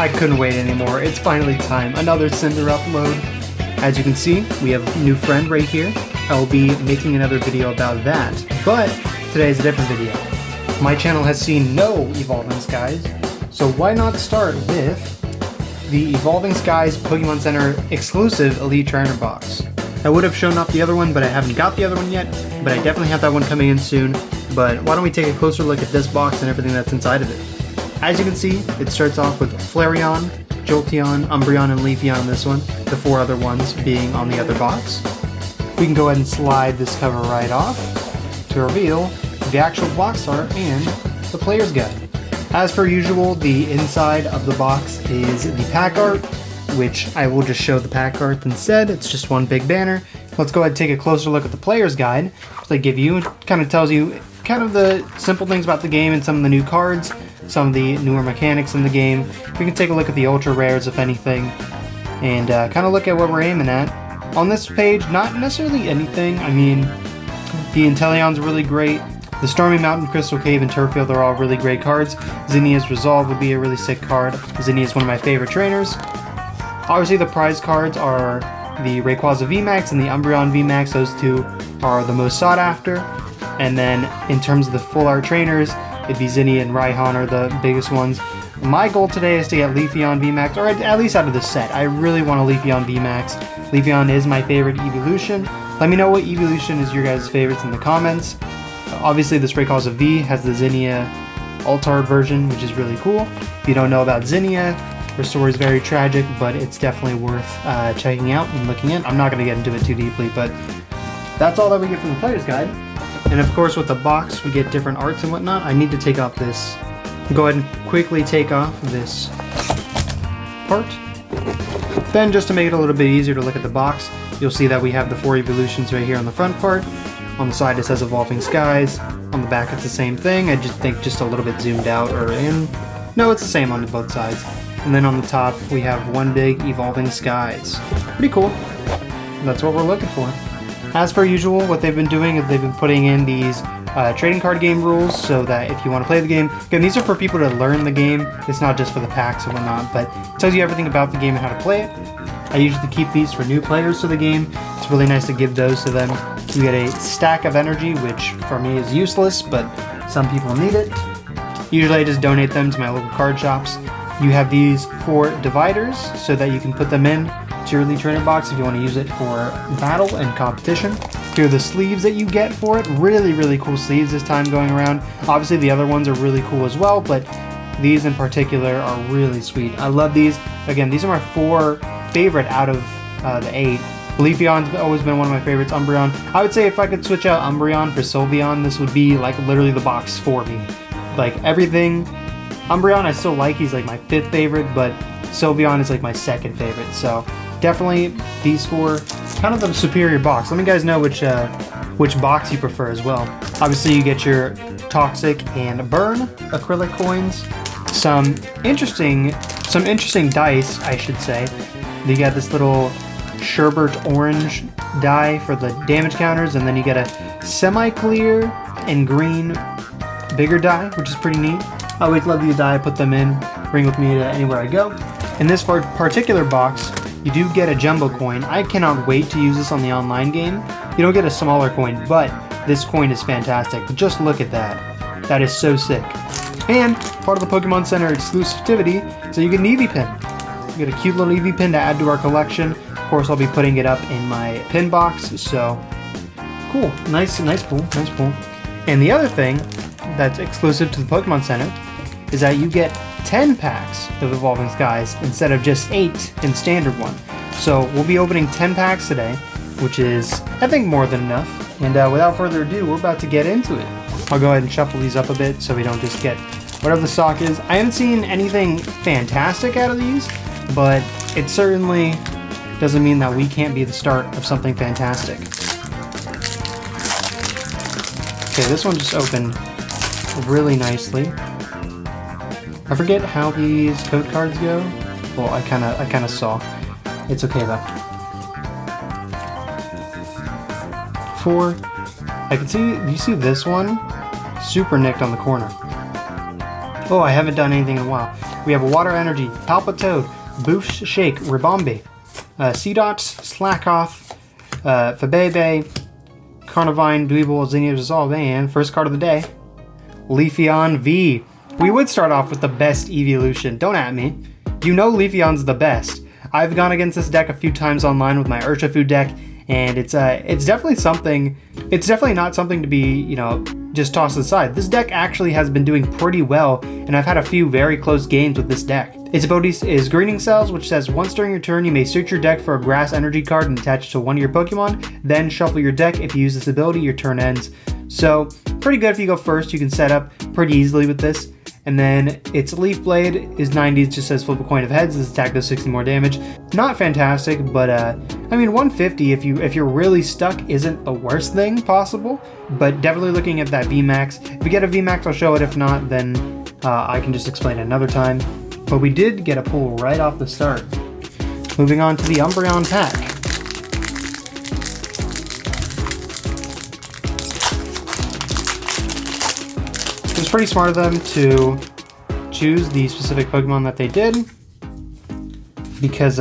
I couldn't wait anymore. It's finally time. Another Cinder upload. As you can see, we have a new friend right here. I will be making another video about that, but today is a different video. My channel has seen no Evolving Skies, so why not start with the Evolving Skies Pokemon Center exclusive Elite Trainer box. I would have shown off the other one, but I haven't got the other one yet, but I definitely have that one coming in soon. But why don't we take a closer look at this box and everything that's inside of it. As you can see, it starts off with Flareon, Jolteon, Umbreon, and Leafeon on this one, the 4 other ones being on the other box. We can go ahead and slide this cover right off to reveal the actual box art and the player's guide. As per usual, the inside of the box is the pack art, which I will just show the pack art instead. It's just one big banner. Let's go ahead and take a closer look at the player's guide. They give you, it kind of tells you kind of the simple things about the game and some of the new cards, some of the newer mechanics in the game. We can take a look at the ultra rares, if anything, and kind of look at what we're aiming at. On this page, not necessarily anything. I mean, the Inteleon's really great. The Stormy Mountain, Crystal Cave, and Turffield are all really great cards. Zinnia's Resolve would be a really sick card. Zinnia is one of my favorite trainers. Obviously, the prize cards are the Rayquaza VMAX and the Umbreon VMAX. Those two are the most sought after. And then, in terms of the full art trainers, it'd be Zinnia and Raihan are the biggest ones. My goal today is to get Leafeon VMAX, or at least out of this set. I really want a Leafeon VMAX. Leafeon is my favorite evolution. Let me know what evolution is your guys' favorites in the comments. Obviously, this Rayquaza V has the Zinnia Altard version, which is really cool. If you don't know about Zinnia, her story is very tragic, but it's definitely worth checking out and looking at. I'm not going to get into it too deeply, but that's all that we get from the player's guide. And of course, with the box, we get different arts and whatnot. I need to take off this. Go ahead and quickly take off this part. Then, just to make it a little bit easier to look at the box, you'll see that we have the 4 evolutions right here on the front part. On the side, it says Evolving Skies. On the back, it's the same thing. I just think just a little bit zoomed out or in. No, it's the same on both sides. And then on the top, we have one big Evolving Skies. Pretty cool. That's what we're looking for. As per usual, what they've been doing is they've been putting in these trading card game rules so that if you want to play the game, again, these are for people to learn the game. It's not just for the packs and whatnot, but it tells you everything about the game and how to play it. I usually keep these for new players to the game. It's really nice to give those to them. You get a stack of energy, which for me is useless, but some people need it. Usually I just donate them to my local card shops. You have these 4 dividers so that you can put them in to your Elite Trainer box if you want to use it for battle and competition. Here are the sleeves that you get for it. Really, really cool sleeves this time going around. Obviously the other ones are really cool as well, but these in particular are really sweet. I love these. Again, these are my 4 favorite out of the 8. Leafeon's always been one of my favorites. Umbreon. I would say if I could switch out Umbreon for Sylveon, this would be like literally the box for me. Like everything. Umbreon I still like. He's like my 5th favorite, but Sylveon is like my 2nd favorite. So definitely these 4, kind of the superior box. Let me guys know which box you prefer as well. Obviously you get your Toxic and Burn acrylic coins. Some interesting dice, I should say. You got this little sherbet orange die for the damage counters, and then you get a semi-clear and green bigger die, which is pretty neat. I always love these die. I put them in, bring with me to anywhere I go. In this particular box, you do get a jumbo coin. I cannot wait to use this on the online game. You don't get a smaller coin, but this coin is fantastic. Just look at that. That is so sick. And part of the Pokemon Center exclusivity, so you get an Eevee pin. You get a cute little Eevee pin to add to our collection. Of course, I'll be putting it up in my pin box, so cool. Nice pull. And the other thing that's exclusive to the Pokemon Center is that you get 10 packs of Evolving Skies instead of just 8 in standard one. So we'll be opening 10 packs today, which is, I think, more than enough. And without further ado, we're about to get into it. I'll go ahead and shuffle these up a bit so we don't just get whatever the stock is. I haven't seen anything fantastic out of these, but it certainly doesn't mean that we can't be the start of something fantastic. Okay, this one just opened really nicely. I forget how these code cards go. Well, I kind of saw. It's okay though. 4. I can see. You see this one? Super nicked on the corner. Oh, I haven't done anything in a while. We have a Water Energy, Palpitoad, Boost Shake, Ribombe, Seedots, Slackoth, Fabebe, Carnivine, Dweeble, Zinnia Resolve, and first card of the day, Leafeon V. We would start off with the best evolution. Don't at me. You know Leafeon's the best. I've gone against this deck a few times online with my Urshifu deck, and it's definitely something. It's definitely not something to be, you know, just tossed aside. This deck actually has been doing pretty well, and I've had a few very close games with this deck. Its ability is Greening Cells, which says once during your turn you may search your deck for a grass energy card and attach it to one of your Pokemon, then shuffle your deck. If you use this ability, your turn ends. So pretty good if you go first. You can set up pretty easily with this. And then its Leaf Blade is 90, it just says flip a coin of heads, this attack does 60 more damage. Not fantastic, but I mean 150 if you're really stuck isn't the worst thing possible, but definitely looking at that VMAX. If we get a VMAX, I'll show it. If not, then I can just explain it another time. But we did get a pull right off the start. Moving on to the Umbreon pack. It was pretty smart of them to choose the specific Pokemon that they did, because,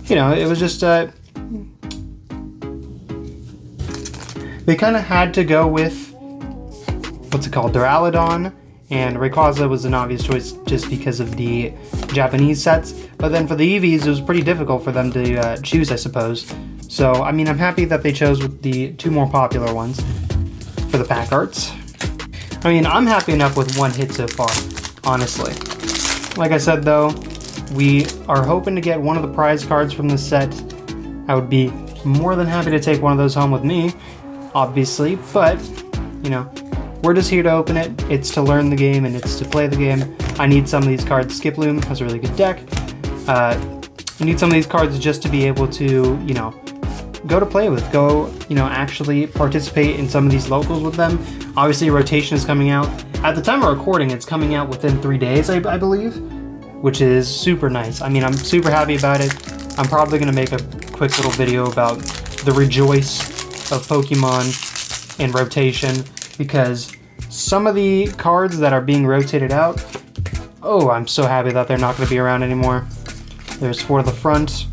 you know, it was just, they kind of had to go with, what's it called, Duraludon, and Rayquaza was an obvious choice just because of the Japanese sets, but then for the EVs, it was pretty difficult for them to choose, I suppose. So, I mean, I'm happy that they chose with the two more popular ones for the pack arts. I mean, I'm happy enough with one hit so far, honestly. Like I said though, we are hoping to get one of the prize cards from this set. I would be more than happy to take one of those home with me, obviously, but, you know, we're just here to open it. It's to learn the game and it's to play the game. I need some of these cards. Skiploom has a really good deck. I need some of these cards just to be able to, you know, go to play with, you know, actually participate in some of these locals with them. Obviously, rotation is coming out. At the time of recording, it's coming out within 3 days, I believe, which is super nice. I mean, I'm super happy about it. I'm probably going to make a quick little video about the rejoice of Pokemon in rotation, because some of the cards that are being rotated out, oh, I'm so happy that they're not going to be around anymore. There's 4 to the front.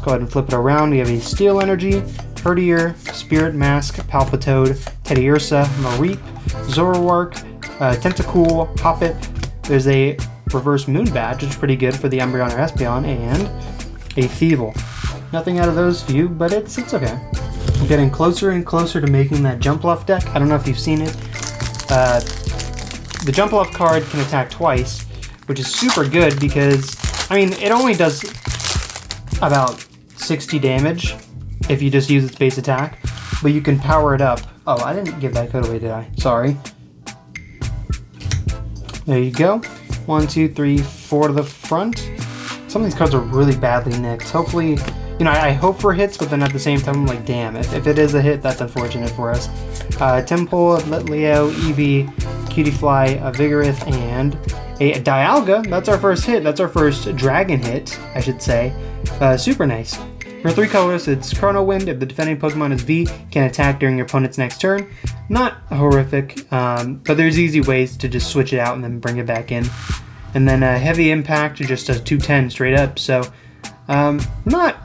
Go ahead and flip it around. We have a Steel Energy, Herdier, Spirit Mask, Palpitoad, Teddiursa, Mareep, Zoroark, Tentacool, Hoppip. There's a Reverse Moon Badge, which is pretty good for the Umbreon or Espeon, and a Thievul. Nothing out of those few, but it's okay. I'm getting closer and closer to making that Jumpluff deck. I don't know if you've seen it. The Jumpluff card can attack twice, which is super good because, I mean, it only does about 60 damage if you just use its base attack, but you can power it up. Oh, I didn't give that code away, did I? Sorry. There you go. 1, 2, 3, 4 to the front. Some of these cards are really badly nicked. Hopefully, you know, I hope for hits, but then at the same time, I'm like, damn, if it is a hit, that's unfortunate for us. Temple, Litleo, Eevee, Cutiefly, a Vigoroth, and a Dialga. That's our first hit. That's our first dragon hit, I should say. Super nice. For 3 colors, it's Chrono Wind. If the defending Pokemon is V, can attack during your opponent's next turn. Not horrific, but there's easy ways to just switch it out and then bring it back in. And then Heavy Impact just does 210 straight up, so not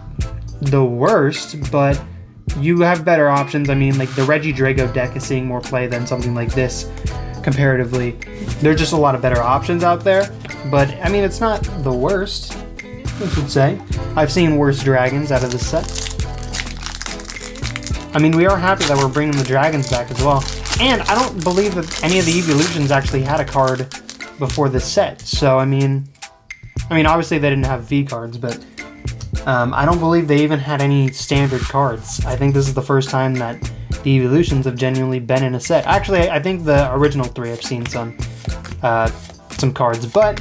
the worst, but you have better options. I mean, like the Regidrago deck is seeing more play than something like this comparatively. There's just a lot of better options out there, but I mean, it's not the worst, I should say. I've seen worse dragons out of this set. I mean, we are happy that we're bringing the dragons back as well. And I don't believe that any of the evolutions actually had a card before this set. So, I mean, obviously they didn't have V cards, but I don't believe they even had any standard cards. I think this is the first time that the evolutions have genuinely been in a set. Actually, I think the original 3 I've seen some cards, but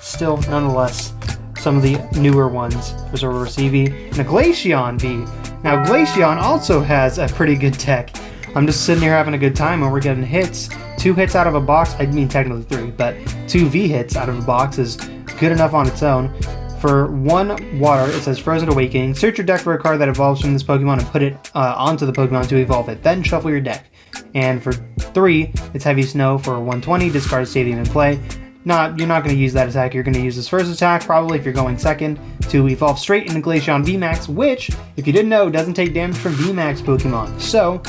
still, nonetheless, some of the newer ones. There's a Reverse Eevee and a Glaceon V. Now, Glaceon also has a pretty good deck. I'm just sitting here having a good time and we're getting hits. 2 hits out of a box, I mean technically 3, but 2 V hits out of a box is good enough on its own. For 1 water, it says Frozen Awakening. Search your deck for a card that evolves from this Pokemon and put it onto the Pokemon to evolve it. Then shuffle your deck. And for 3, it's Heavy Snow for 120. Discard Stadium in play. you're not going to use that attack. You're going to use this first attack, probably if you're going second, to evolve straight into Glaceon VMAX, which, if you didn't know, doesn't take damage from VMAX Pokemon. So,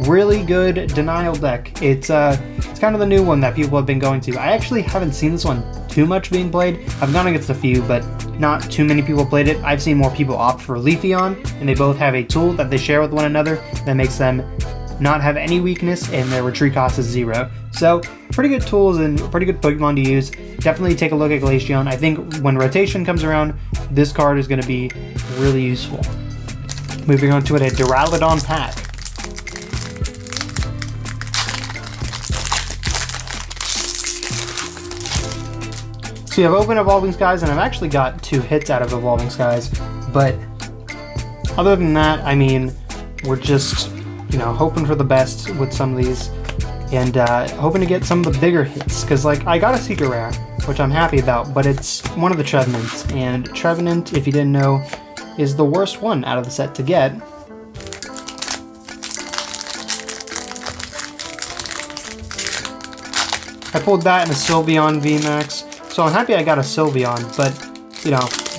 really good denial deck. It's kind of the new one that people have been going to. I actually haven't seen this one too much being played. I've gone against a few, but not too many people played it. I've seen more people opt for Leafeon, and they both have a tool that they share with one another that makes them not have any weakness, and their retreat cost is 0. So, pretty good tools and pretty good Pokemon to use. Definitely take a look at Glaceon. I think when rotation comes around, this card is going to be really useful. Moving on to a Duraludon pack. So you have Open Evolving Skies, and I've actually got 2 hits out of Evolving Skies, but other than that, I mean, we're just, hoping for the best with some of these, and hoping to get some of the bigger hits, because, like, I got a Secret Rare, which I'm happy about, but it's one of the Trevenants, and Trevenant, if you didn't know, is the worst one out of the set to get. I pulled that in a Sylveon VMAX, so I'm happy I got a Sylveon, but,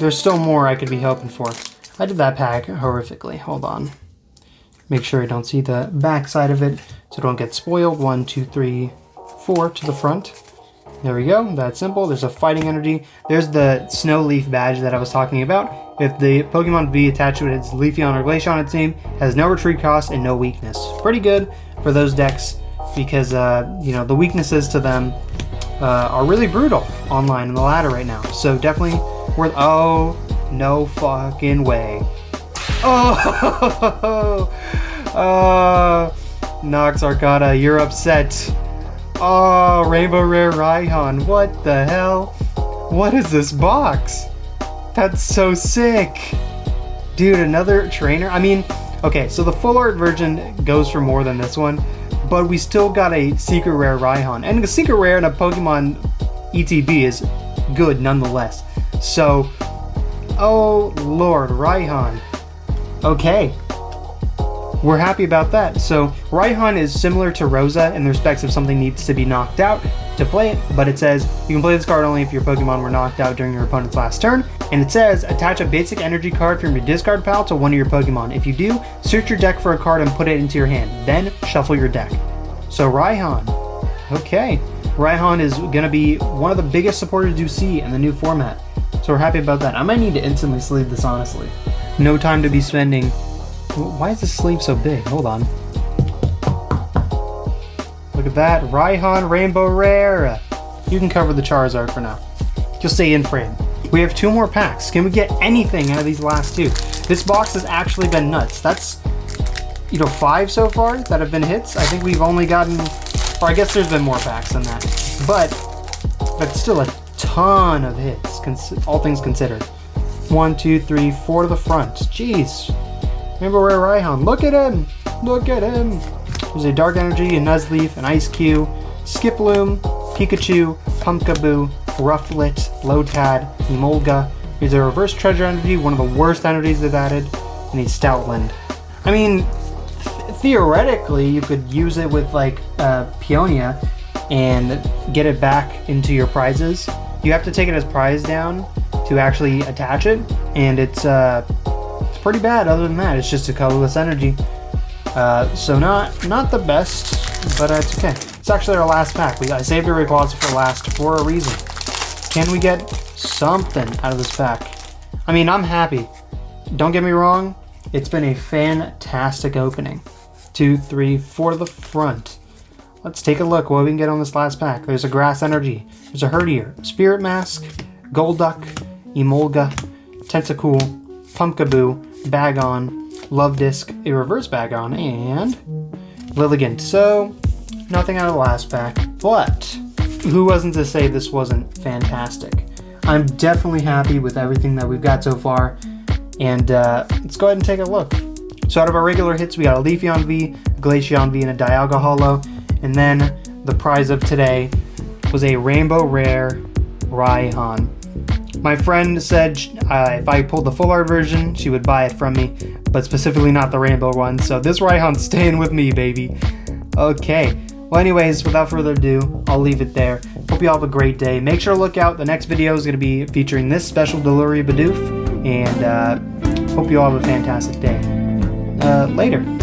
there's still more I could be hoping for. I did that pack horrifically. Hold on. Make sure I don't see the back side of it, so don't get spoiled. 1, 2, 3, 4 to the front. There we go. That's simple. There's a Fighting Energy. There's the Snow Leaf badge that I was talking about. If the Pokemon V attached to it is Leafeon or Glaceon, its name has no retreat cost and no weakness. Pretty good for those decks because, the weaknesses to them are really brutal online in the ladder right now. So definitely worth... Oh, no fucking way. Oh! Nox Arcana, you're upset. Oh, Rainbow Rare Raihan. What the hell? What is this box? That's so sick. Dude, another trainer? I mean, okay, so the full art version goes for more than this one, but we still got a Secret Rare Raihan. And the Secret Rare in a Pokemon ETB is good nonetheless. So, oh Lord, Raihan. Okay. We're happy about that. So, Raihan is similar to Rosa in the respects of something needs to be knocked out to play it, but it says you can play this card only if your Pokemon were knocked out during your opponent's last turn, and it says attach a basic energy card from your discard pile to one of your Pokemon. If you do, search your deck for a card and put it into your hand, then shuffle your deck. So Raihan, okay. Raihan is going to be one of the biggest supporters you see in the new format, so we're happy about that. I might need to instantly sleeve this, honestly. No time to be spending. Why is this sleeve so big? Hold on. Look at that. Raihan Rainbow Rare. You can cover the Charizard for now. Just stay in frame. We have 2 more packs. Can we get anything out of these last 2? This box has actually been nuts. That's, 5 so far that have been hits. I think we've only gotten, or I guess there's been more packs than that. But that's still a ton of hits, all things considered. 1, 2, 3, 4 to the front. Jeez. Rainbow Rare Raihan. Look at him! Look at him! There's a Dark Energy, a Nuzleaf, an Ice Cube, Skiploom, Pikachu, Pumpkaboo, Rufflet, Lotad, Emolga. Here's a Reverse Treasure Energy, one of the worst energies they've added, and a Stoutland. I mean, theoretically, you could use it with, like, Peonia and get it back into your prizes. You have to take it as prize down to actually attach it, and it's pretty bad. Other than that, it's just a colorless energy. So not the best, but it's okay. It's actually our last pack. I saved a Rayquaza for last for a reason. Can we get something out of this pack? I mean, I'm happy. Don't get me wrong. It's been a fantastic opening. 2, 3, 4 to the front. Let's take a look what we can get on this last pack. There's a Grass Energy. There's a Herdier, Spirit Mask, Golduck, Emolga, Tentacool, Pumpkaboo, Bagon, Love Disc, a Reverse Bagon, and Lilligant. So, nothing out of the last pack, but who wasn't to say this wasn't fantastic? I'm definitely happy with everything that we've got so far, and let's go ahead and take a look. So out of our regular hits, we got a Leafeon V, a Glaceon V, and a Dialga Holo, and then the prize of today was a Rainbow Rare Raihan. My friend said if I pulled the full art version, she would buy it from me, but specifically not the rainbow one, so this Raihan's staying with me, baby. Okay, well anyways, without further ado, I'll leave it there. Hope hope you all have a great day. Make sure to look out. The next video is going to be featuring this special delivery Bidoof, and hope you all have a fantastic day. Later.